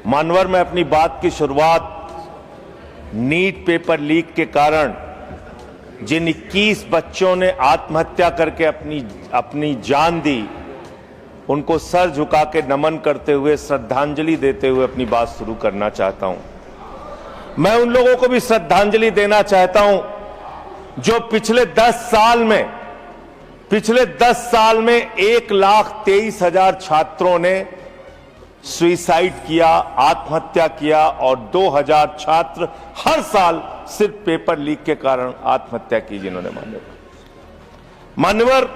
मानवर में अपनी बात की शुरुआत नीट पेपर लीक के कारण जिन 21 बच्चों ने आत्महत्या करके अपनी जान दी, उनको सर झुका के नमन करते हुए, श्रद्धांजलि देते हुए अपनी बात शुरू करना चाहता हूं। मैं उन लोगों को भी श्रद्धांजलि देना चाहता हूं जो पिछले 10 साल में 1,23,000 छात्रों ने सुसाइड किया, आत्महत्या किया, और 2,000 छात्र हर साल सिर्फ पेपर लीक के कारण आत्महत्या की जिन्होंने। मान्यवर,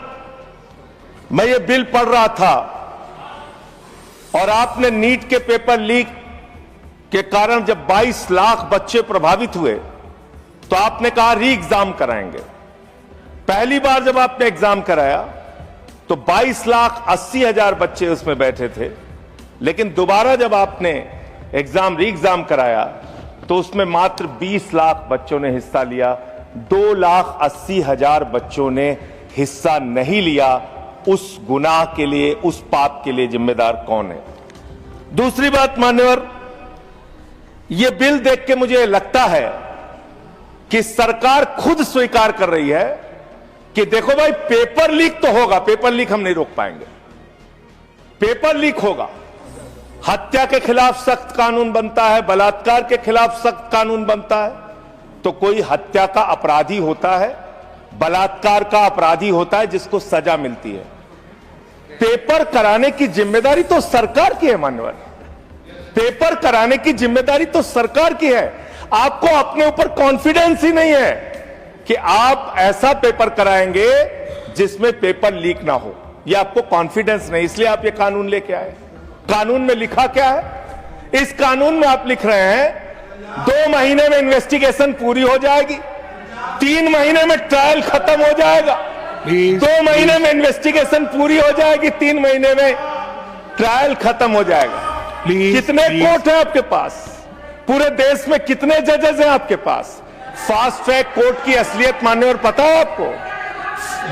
मैं ये बिल पढ़ रहा था और आपने नीट के पेपर लीक के कारण जब 22 लाख बच्चे प्रभावित हुए तो आपने कहा री एग्जाम कराएंगे। पहली बार जब आपने एग्जाम कराया तो 22,80,000 बच्चे उसमें बैठे थे, लेकिन दोबारा जब आपने री एग्जाम कराया तो उसमें मात्र 20 लाख बच्चों ने हिस्सा लिया। 2,80,000 बच्चों ने हिस्सा नहीं लिया। उस गुनाह के लिए, उस पाप के लिए जिम्मेदार कौन है? दूसरी बात मान्यवर, यह बिल देख के मुझे लगता है कि सरकार खुद स्वीकार कर रही है कि देखो भाई, पेपर लीक तो होगा, पेपर लीक हम नहीं रोक पाएंगे, पेपर लीक होगा। हत्या के खिलाफ सख्त कानून बनता है, बलात्कार के खिलाफ सख्त कानून बनता है, तो कोई हत्या का अपराधी होता है, बलात्कार का अपराधी होता है जिसको सजा मिलती है। पेपर कराने की जिम्मेदारी तो सरकार की है मान्यवर, पेपर कराने की जिम्मेदारी तो सरकार की है। आपको अपने ऊपर कॉन्फिडेंस ही नहीं है कि आप ऐसा पेपर कराएंगे जिसमें पेपर लीक ना हो, यह आपको कॉन्फिडेंस नहीं, इसलिए आप ये कानून लेके आए। कानून में लिखा क्या है? इस कानून में आप लिख रहे हैं 2 महीने में इन्वेस्टिगेशन पूरी हो जाएगी, 3 महीने में ट्रायल खत्म हो जाएगा। 2 महीने में इन्वेस्टिगेशन पूरी हो जाएगी, 3 महीने में ट्रायल खत्म हो जाएगा। कितने कोर्ट है आपके पास? पूरे देश में कितने जजेस हैं आपके पास? फास्ट ट्रैक कोर्ट की असलियत मान्यवर पता है आपको?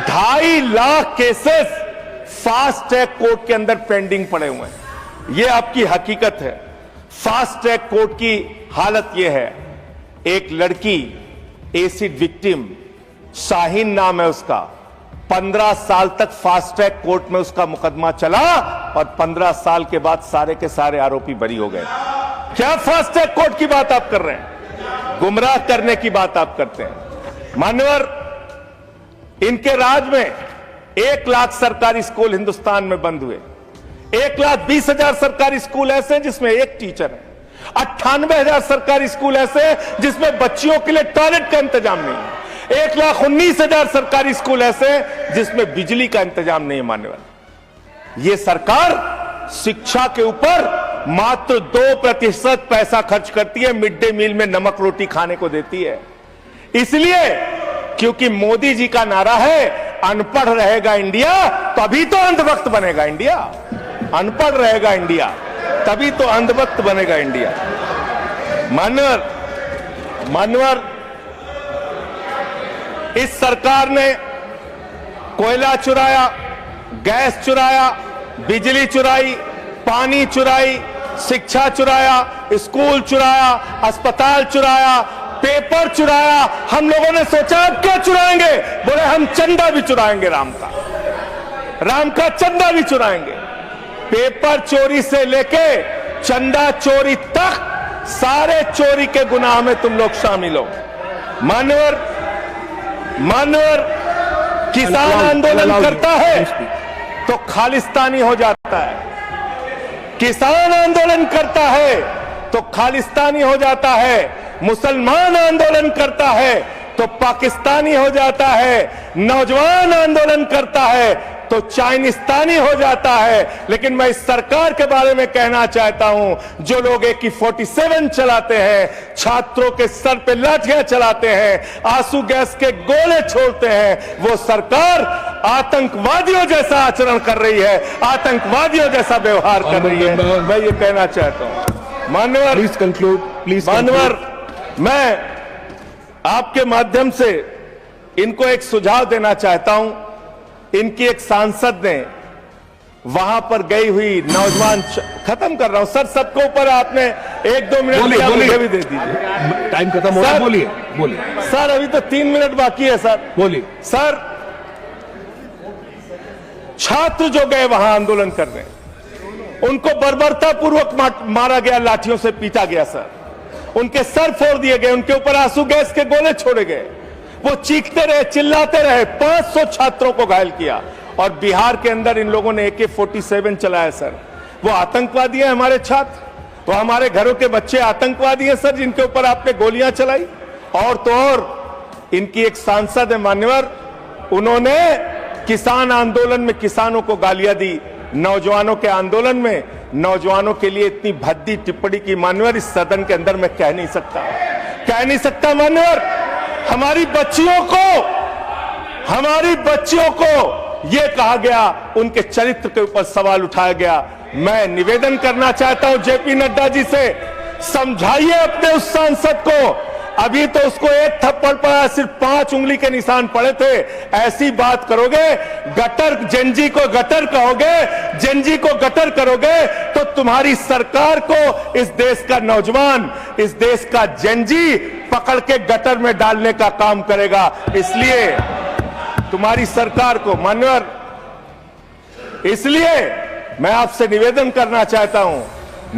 2.5 lakh cases fast track court के अंदर पेंडिंग पड़े हुए हैं। यह आपकी हकीकत है। फास्ट ट्रैक कोर्ट की हालत यह है, एक लड़की एसिड विक्टिम, शाहीन नाम है उसका, 15 साल तक फास्ट ट्रैक कोर्ट में उसका मुकदमा चला और 15 साल के बाद सारे के सारे आरोपी बरी हो गए। क्या फास्ट ट्रैक कोर्ट की बात आप कर रहे हैं? गुमराह करने की बात आप करते हैं। मान्यवर, इनके राज में 1 लाख सरकारी स्कूल हिंदुस्तान में बंद हुए। 1,20,000 सरकारी स्कूल ऐसे हैं जिसमें एक टीचर है। 98,000 सरकारी स्कूल ऐसे हैं जिसमें बच्चियों के लिए टॉयलेट का इंतजाम नहीं है। 1,19,000 सरकारी स्कूल ऐसे हैं जिसमें बिजली का इंतजाम नहीं है। मान्यवर, यह सरकार शिक्षा के ऊपर मात्र 2% पैसा खर्च करती है, मिड डे मील में नमक रोटी खाने को देती है। इसलिए क्योंकि मोदी जी का नारा है अनपढ़ रहेगा इंडिया तभी तो अंधभक्त बनेगा इंडिया। अनपढ़ रहेगा इंडिया तभी तो अंधभक्त बनेगा इंडिया। मान्यवर, इस सरकार ने कोयला चुराया, गैस चुराया, बिजली चुराई, पानी चुराई, शिक्षा चुराया, स्कूल चुराया, अस्पताल चुराया, पेपर चुराया। हम लोगों ने सोचा अब क्या चुराएंगे? बोले हम चंदा भी चुराएंगे, राम का चंदा भी चुराएंगे। पेपर चोरी से लेके चंदा चोरी तक सारे चोरी के गुनाह में तुम लोग शामिल हो। मान्यवर, किसान आंदोलन करता है तो खालिस्तानी हो जाता है, किसान आंदोलन करता है तो खालिस्तानी हो जाता है, मुसलमान आंदोलन करता है तो पाकिस्तानी हो जाता है, नौजवान आंदोलन करता है तो चाइनिस्तानी हो जाता है। लेकिन मैं इस सरकार के बारे में कहना चाहता हूं, जो लोग AK-47 चलाते हैं, छात्रों के सर पे लाठियां चलाते हैं, आंसू गैस के गोले छोड़ते हैं, वो सरकार आतंकवादियों जैसा आचरण कर रही है, आतंकवादियों जैसा व्यवहार कर रही है। मैं ये कहना चाहता हूं। मान्यवर, प्लीज कंक्लूड। मान्यवर, मैं आपके माध्यम से इनको एक सुझाव देना चाहता हूं। इनकी एक सांसद ने वहां पर गई हुई नौजवान, खत्म कर रहा हूं सर, सबको ऊपर आपने 1-2 मिनट मुझे भी दे दीजिए, टाइम खत्म हो रहा, बोलिए बोलिए सर, अभी तो 3 मिनट बाकी है सर, बोलिए सर। छात्र जो गए वहां आंदोलन करने, उनको बर्बरता पूर्वक मारा गया, लाठियों से पीटा गया सर, उनके सर फोड़ दिए गए, उनके ऊपर आंसू गैस के गोले छोड़े गए, वो चीखते रहे, चिल्लाते रहे, 500 छात्रों को घायल किया। और बिहार के अंदर इन लोगों ने AK-47 चलाया सर। वो आतंकवादी हैं हमारे छात्र, वो हमारे घरों के बच्चे आतंकवादी हैं सर, जिनके ऊपर आपने गोलियां चलाई। और तो और इनकी एक सांसद है मान्यवर, उन्होंने किसान आंदोलन में किसानों को गालियां दी, नौजवानों के आंदोलन में नौजवानों के लिए इतनी भद्दी टिप्पणी की मान्यवर, इस सदन के अंदर मैं कह नहीं सकता मान्यवर। हमारी बच्चियों को यह कहा गया, उनके चरित्र के ऊपर सवाल उठाया गया। मैं निवेदन करना चाहता हूं JP नड्डा जी से, समझाइए अपने उस सांसद को। अभी तो उसको एक थप्पड़ पड़ा, सिर्फ 5 उंगली के निशान पड़े थे। ऐसी बात करोगे, गटर जेनजी को गटर कहोगे, जेनजी को गटर करोगे, तो तुम्हारी सरकार को इस देश का नौजवान, इस देश का जेनजी पकड़ के गटर में डालने का काम करेगा। इसलिए तुम्हारी सरकार को मान्यवर, इसलिए मैं आपसे निवेदन करना चाहता हूं,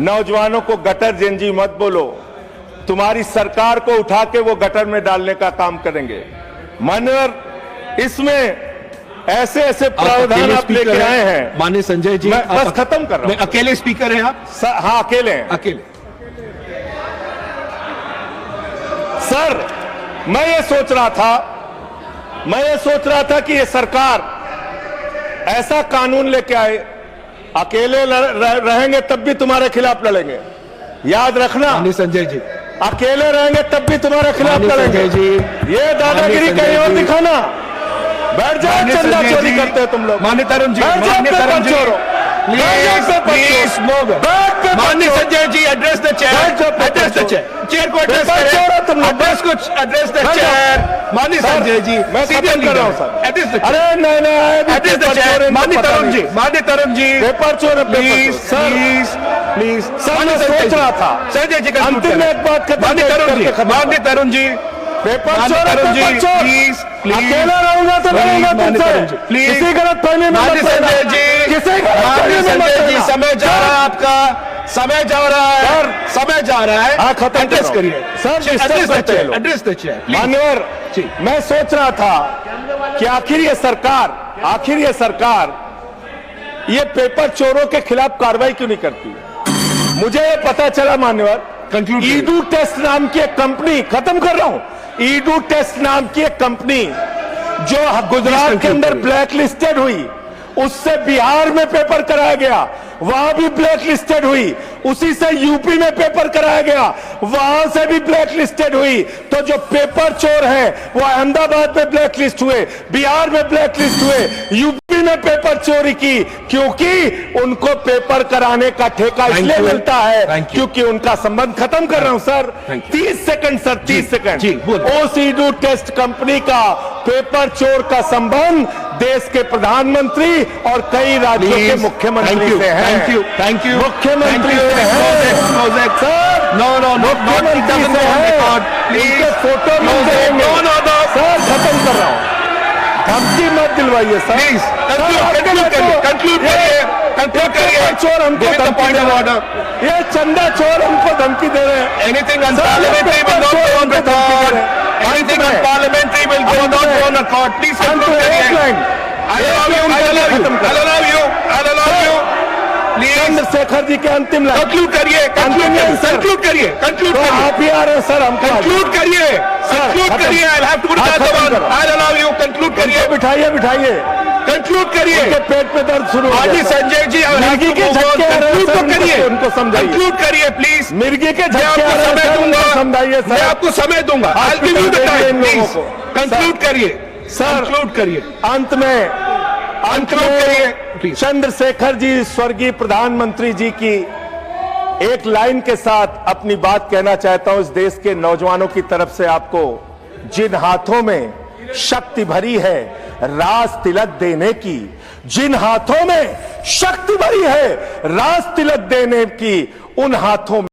नौजवानों को गटर जेनजी मत बोलो, तुम्हारी सरकार को उठा के वो गटर में डालने का काम करेंगे मान्यवर। इसमें ऐसे प्रावधान आप लेके आए हैं। माननीय संजय जी, बस खत्म कर रहा हूं। अकेले स्पीकर हैं आप? हाँ, अकेले हैं। अकेले। सर, मैं ये सोच रहा था कि ये सरकार ऐसा कानून लेके आए, अकेले रहेंगे तब भी तुम्हारे खिलाफ लड़ेंगे, याद रखना। माननीय संजय जी, अकेले रहेंगे तब भी तुम्हारे खिलाफ लड़ेंगे। ये दादागिरी कहीं और दिखाना। बैठ जाओ, चंदा चोरी करते हो तुम लोग। माननीय तरुण जी, माननीय Sanjay ji, address the chair, chair को एड्रेस द चेयर। माननीय संजय जी, मैं सीधे कर रहा हूं सर। अरे नहीं, एड्रेस द चेयर। माननीय तरुण जी, पेपर चोर, प्लीज सर, मैं सोच रहा था संजय जी, अंतिम में एक बात माननीय तरुण जी, पेपर चोर, प्लीज अकेला रहूंगा तो लड़ूंगा तुमसे, किसी गलत फहमी में मत पड़ना। संजय जी, समय जा रहा है आपका, समय जा रहा है। हाँ, खत्म एड्रेस करिए सर, एड्रेस द चेयर। मान्यवर, मैं सोच रहा था कि आखिर ये सरकार ये पेपर चोरों के खिलाफ कार्रवाई क्यों नहीं करती। मुझे ये पता चला मान्यवर, ईडू टेस्ट नाम की एक कंपनी, खत्म कर रहा हूं, ईडू टेस्ट नाम की एक कंपनी जो गुजरात के अंदर ब्लैक लिस्टेड हुई, उससे बिहार में पेपर कराया गया, वहां भी ब्लैक लिस्टेड हुई, उसी से यूपी में पेपर कराया गया, वहां से भी ब्लैक लिस्टेड हुई। तो जो पेपर चोर है वो अहमदाबाद में ब्लैक लिस्ट हुए, बिहार में ब्लैक लिस्ट हुए, यूपी में पेपर चोरी की, क्योंकि उनको पेपर कराने का ठेका इसलिए मिलता है क्योंकि उनका संबंध, खत्म कर रहा हूं सर, 30 सेकंड सर, 30 सेकंड। उस ईडू टेस्ट कंपनी का पेपर चोर का संबंध देश के प्रधानमंत्री और कई राज्यों के मुख्यमंत्री से है। थैंक यू मुख्यमंत्री से है सर, मुख्यमंत्री से है, इनके फोटो मिलते हैं सर। खत्म कर रहा हूं, धमकी मत दिलवाइए सर, कंक्लूड करिए। चोर हमको धमकी दे रहे हैं, ये चंदा चोर हमको धमकी दे रहे हैं। Anything unparliamentary will not go on record, anything unparliamentary will not go on record. Please conclude करिए। चंद्रशेखर जी के अंतिम लाइन कंक्लूड करिए। आप ही आ रहे हैं सर, हम कंक्लूड करिए। I have to I allow you, conclude करिए। बिठाइए कंक्लूड करिए। पेट में दर्द शुरू हो गया सर। संजय जी, मिर्गी के झटके आ रहे हैं सर, करिए, उनको समझाइए। कंक्लूड करिए प्लीज। मिर्गी के झटके आ रहे हैं सर, उनको समझाइए सर। मैं आपको समय दूंगा, I will give you the time, please conclude करिए सर, कंक्लूड करिए। अंत में चंद्रशेखर जी, स्वर्गीय प्रधानमंत्री जी की एक लाइन के साथ अपनी बात कहना चाहता हूं। इस देश के नौजवानों की तरफ से आपको, जिन हाथों में शक्ति भरी है राज तिलक देने की, जिन हाथों में शक्ति भरी है राज तिलक देने की, उन हाथों में